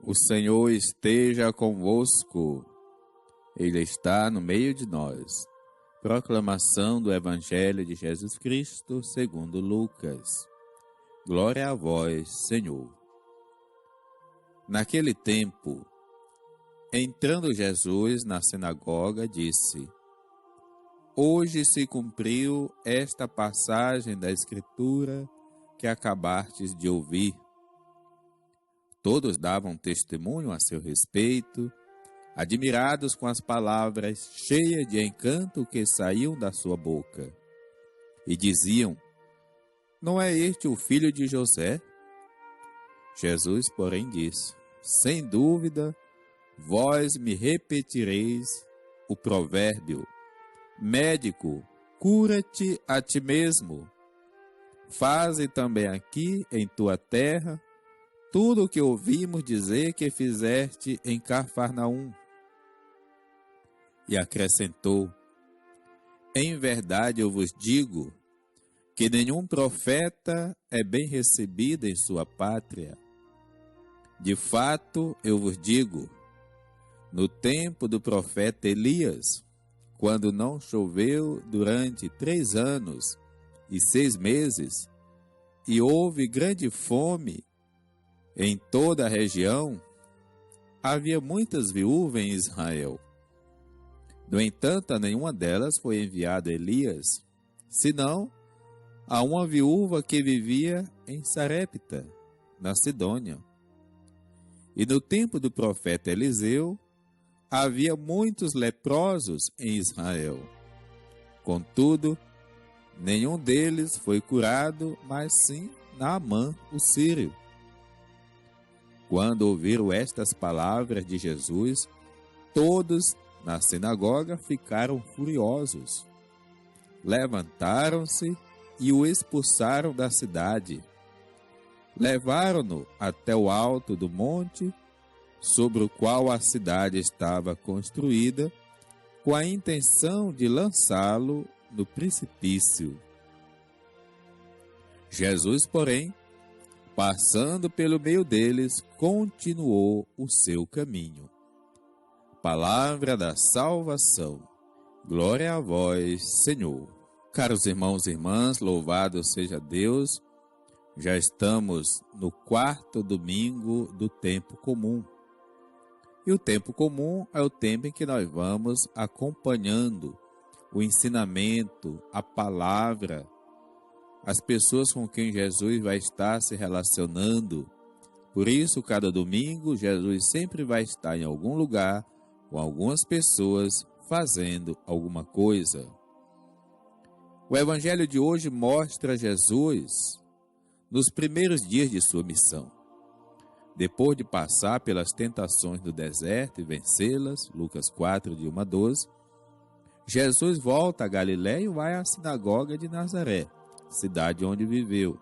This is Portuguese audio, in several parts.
O Senhor esteja convosco, Ele está no meio de nós. Proclamação do Evangelho de Jesus Cristo segundo Lucas. Glória a vós, Senhor. Naquele tempo, entrando Jesus na sinagoga, disse: Hoje se cumpriu esta passagem da Escritura que acabastes de ouvir. Todos davam testemunho a seu respeito, admirados com as palavras cheias de encanto que saíam da sua boca. E diziam: Não é este o filho de José? Jesus, porém, disse: Sem dúvida, vós me repetireis o provérbio: Médico, cura-te a ti mesmo. Faze também aqui em tua terra tudo o que ouvimos dizer que fizeste em Cafarnaum. E acrescentou: Em verdade eu vos digo que nenhum profeta é bem recebido em sua pátria. De fato, eu vos digo, no tempo do profeta Elias, quando não choveu durante 3 anos e 6 meses, e houve grande fome em toda a região, havia muitas viúvas em Israel. No entanto, a nenhuma delas foi enviado Elias, senão a uma viúva que vivia em Sarepta, na Sidônia. E no tempo do profeta Eliseu, havia muitos leprosos em Israel. Contudo, nenhum deles foi curado, mas sim Naamã, o sírio. Quando ouviram estas palavras de Jesus, todos na sinagoga ficaram furiosos. Levantaram-se e o expulsaram da cidade. Levaram-no até o alto do monte, sobre o qual a cidade estava construída, com a intenção de lançá-lo no precipício. Jesus, porém, passando pelo meio deles, continuou o seu caminho. Palavra da salvação. Glória a vós, Senhor. Caros irmãos e irmãs, louvado seja Deus. Já estamos no 4º domingo do tempo comum. E o tempo comum é o tempo em que nós vamos acompanhando o ensinamento, a palavra, as pessoas com quem Jesus vai estar se relacionando. Por isso, cada domingo, Jesus sempre vai estar em algum lugar, com algumas pessoas, fazendo alguma coisa. O Evangelho de hoje mostra Jesus nos primeiros dias de sua missão. Depois de passar pelas tentações do deserto e vencê-las, Lucas 4, de 1 a 12, Jesus volta a Galiléia e vai à sinagoga de Nazaré, cidade onde viveu.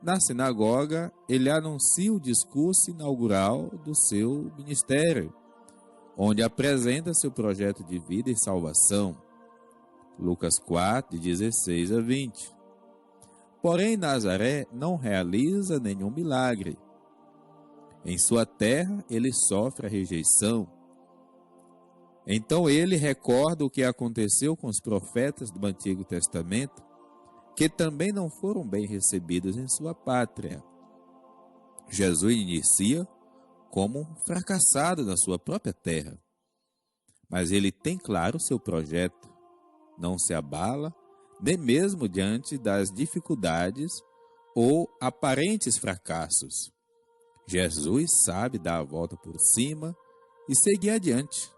Na sinagoga, ele anuncia o discurso inaugural do seu ministério, onde apresenta seu projeto de vida e salvação. Lucas 4, de 16 a 20. Porém, Nazaré não realiza nenhum milagre. Em sua terra, ele sofre a rejeição. Então ele recorda o que aconteceu com os profetas do Antigo Testamento, que também não foram bem recebidos em sua pátria. Jesus inicia como um fracassado na sua própria terra. Mas ele tem claro o seu projeto. Não se abala, nem mesmo diante das dificuldades ou aparentes fracassos. Jesus sabe dar a volta por cima e seguir adiante.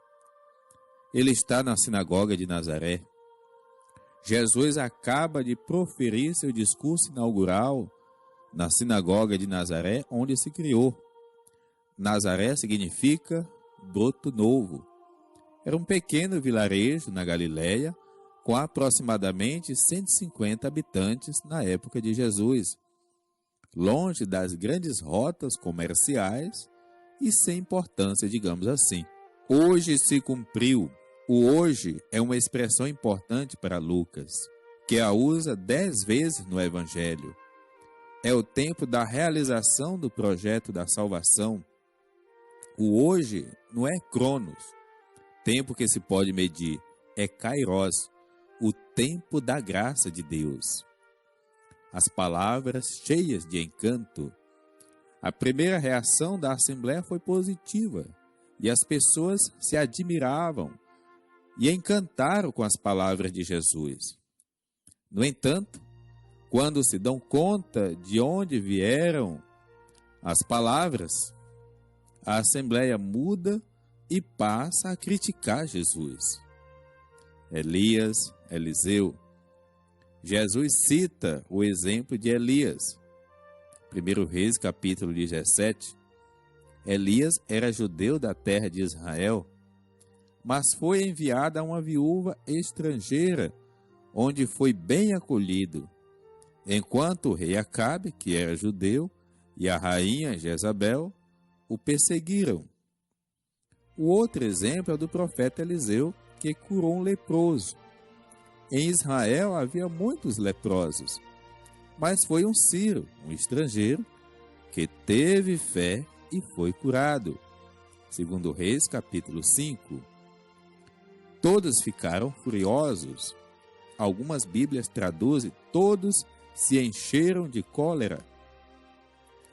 Ele está na sinagoga de Nazaré. Jesus acaba de proferir seu discurso inaugural na sinagoga de Nazaré, onde se criou. Nazaré significa broto novo. Era um pequeno vilarejo na Galiléia, com aproximadamente 150 habitantes na época de Jesus, longe das grandes rotas comerciais e sem importância, digamos assim. Hoje se cumpriu. O hoje é uma expressão importante para Lucas, que a usa 10 vezes no Evangelho. É o tempo da realização do projeto da salvação. O hoje não é Cronos, tempo que se pode medir, é Kairos, o tempo da graça de Deus. As palavras cheias de encanto. A primeira reação da Assembleia foi positiva, e as pessoas se admiravam e encantaram com as palavras de Jesus. No entanto, quando se dão conta de onde vieram as palavras, a Assembleia muda e passa a criticar Jesus. Elias, Eliseu. Jesus cita o exemplo de Elias. 1 Reis, capítulo 17. Elias era judeu da terra de Israel, mas foi enviado a uma viúva estrangeira, onde foi bem acolhido, enquanto o rei Acabe, que era judeu, e a rainha Jezabel o perseguiram. O outro exemplo é o do profeta Eliseu, que curou um leproso. Em Israel havia muitos leprosos, mas foi um sírio, um estrangeiro, que teve fé e foi curado. 2 Reis, capítulo 5. Todos ficaram furiosos. Algumas Bíblias traduzem: todos se encheram de cólera.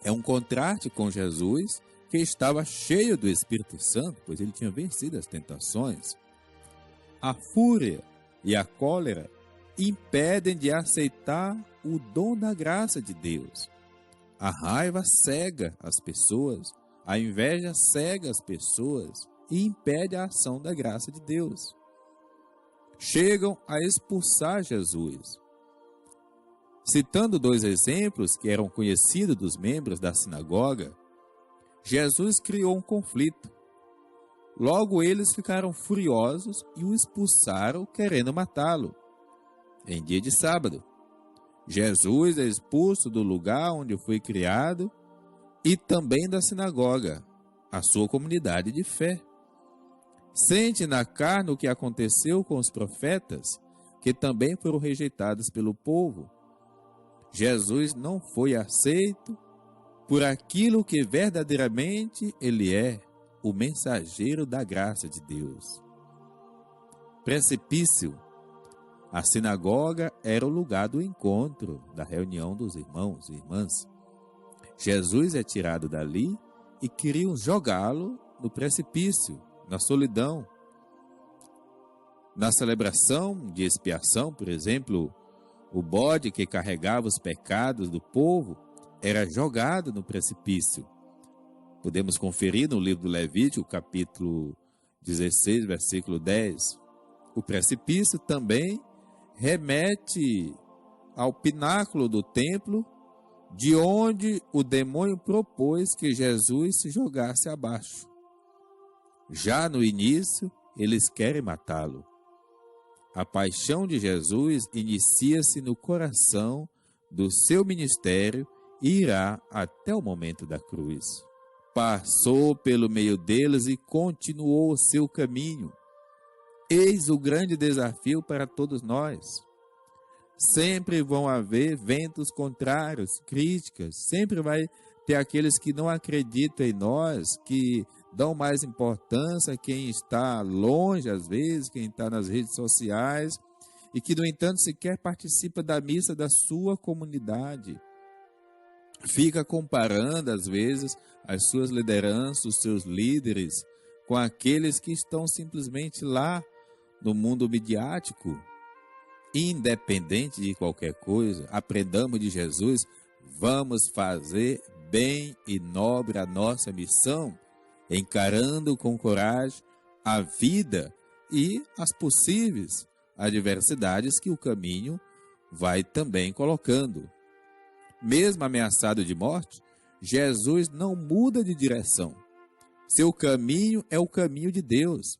É um contraste com Jesus, que estava cheio do Espírito Santo, pois ele tinha vencido as tentações. A fúria e a cólera impedem de aceitar o dom da graça de Deus. A raiva cega as pessoas, a inveja cega as pessoas e impede a ação da graça de Deus. Chegam a expulsar Jesus. Citando dois exemplos que eram conhecidos dos membros da sinagoga, Jesus criou um conflito. Logo eles ficaram furiosos e o expulsaram, querendo matá-lo. Em dia de sábado, Jesus é expulso do lugar onde foi criado e também da sinagoga, a sua comunidade de fé. Sente na carne o que aconteceu com os profetas, que também foram rejeitados pelo povo. Jesus não foi aceito por aquilo que verdadeiramente ele é, o mensageiro da graça de Deus. Precipício. A sinagoga era o lugar do encontro, da reunião dos irmãos e irmãs. Jesus é tirado dali e queriam jogá-lo no precipício, na solidão. Na celebração de expiação, por exemplo, o bode que carregava os pecados do povo era jogado no precipício. Podemos conferir no livro do Levítico, capítulo 16, versículo 10. O precipício também remete ao pináculo do templo, de onde o demônio propôs que Jesus se jogasse abaixo. Já no início, eles querem matá-lo. A paixão de Jesus inicia-se no coração do seu ministério e irá até o momento da cruz. Passou pelo meio deles e continuou o seu caminho. Eis o grande desafio para todos nós. Sempre vão haver ventos contrários, críticas, sempre vai ter aqueles que não acreditam em nós, que dão mais importância a quem está longe, às vezes, quem está nas redes sociais, e que, no entanto, sequer participa da missa da sua comunidade. Fica comparando, às vezes, as suas lideranças, os seus líderes, com aqueles que estão simplesmente lá no mundo midiático. Independente de qualquer coisa, aprendamos de Jesus, vamos fazer bem e nobre a nossa missão, encarando com coragem a vida e as possíveis adversidades que o caminho vai também colocando. Mesmo ameaçado de morte, Jesus não muda de direção. Seu caminho é o caminho de Deus.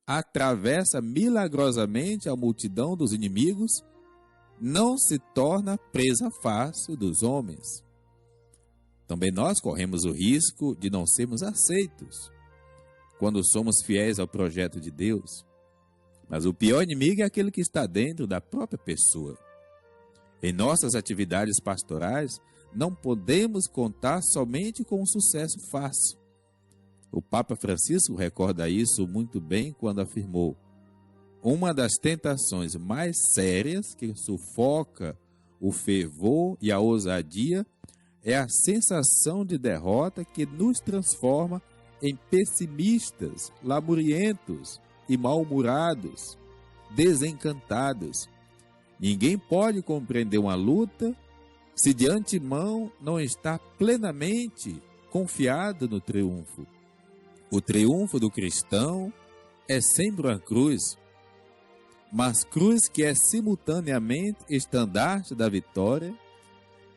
Atravessa milagrosamente a multidão dos inimigos, não se torna presa fácil dos homens. Também nós corremos o risco de não sermos aceitos quando somos fiéis ao projeto de Deus. Mas o pior inimigo é aquele que está dentro da própria pessoa. Em nossas atividades pastorais, não podemos contar somente com um sucesso fácil. O Papa Francisco recorda isso muito bem quando afirmou: uma das tentações mais sérias que sufoca o fervor e a ousadia é a sensação de derrota que nos transforma em pessimistas, laburientos e mal-humorados, desencantados. Ninguém pode compreender uma luta se de antemão não está plenamente confiado no triunfo. O triunfo do cristão é sempre uma cruz, mas cruz que é simultaneamente estandarte da vitória,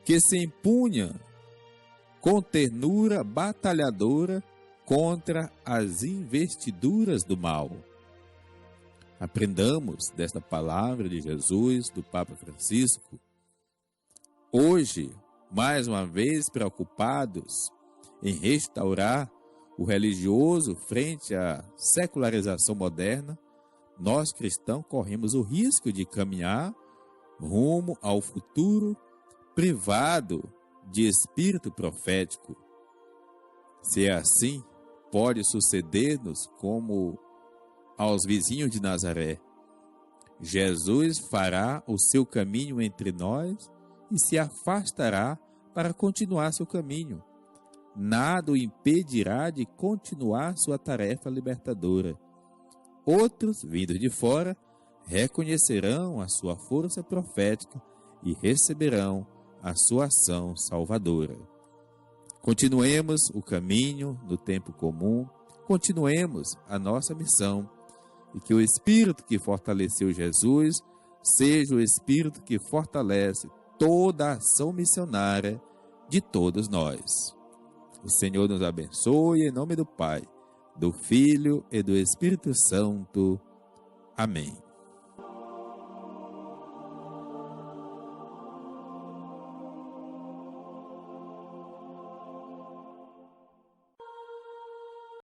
que se empunha com ternura batalhadora contra as investiduras do mal. Aprendamos desta palavra de Jesus, do Papa Francisco. Hoje, mais uma vez preocupados em restaurar o religioso frente à secularização moderna, nós cristãos corremos o risco de caminhar rumo ao futuro privado de espírito profético. Se é assim, pode suceder-nos como aos vizinhos de Nazaré. Jesus fará o seu caminho entre nós e se afastará para continuar seu caminho. Nada o impedirá de continuar sua tarefa libertadora. Outros, vindos de fora, reconhecerão a sua força profética e receberão a sua ação salvadora. Continuemos o caminho no tempo comum, continuemos a nossa missão, e que o Espírito que fortaleceu Jesus seja o Espírito que fortalece toda a ação missionária de todos nós. O Senhor nos abençoe em nome do Pai, do Filho e do Espírito Santo. Amém.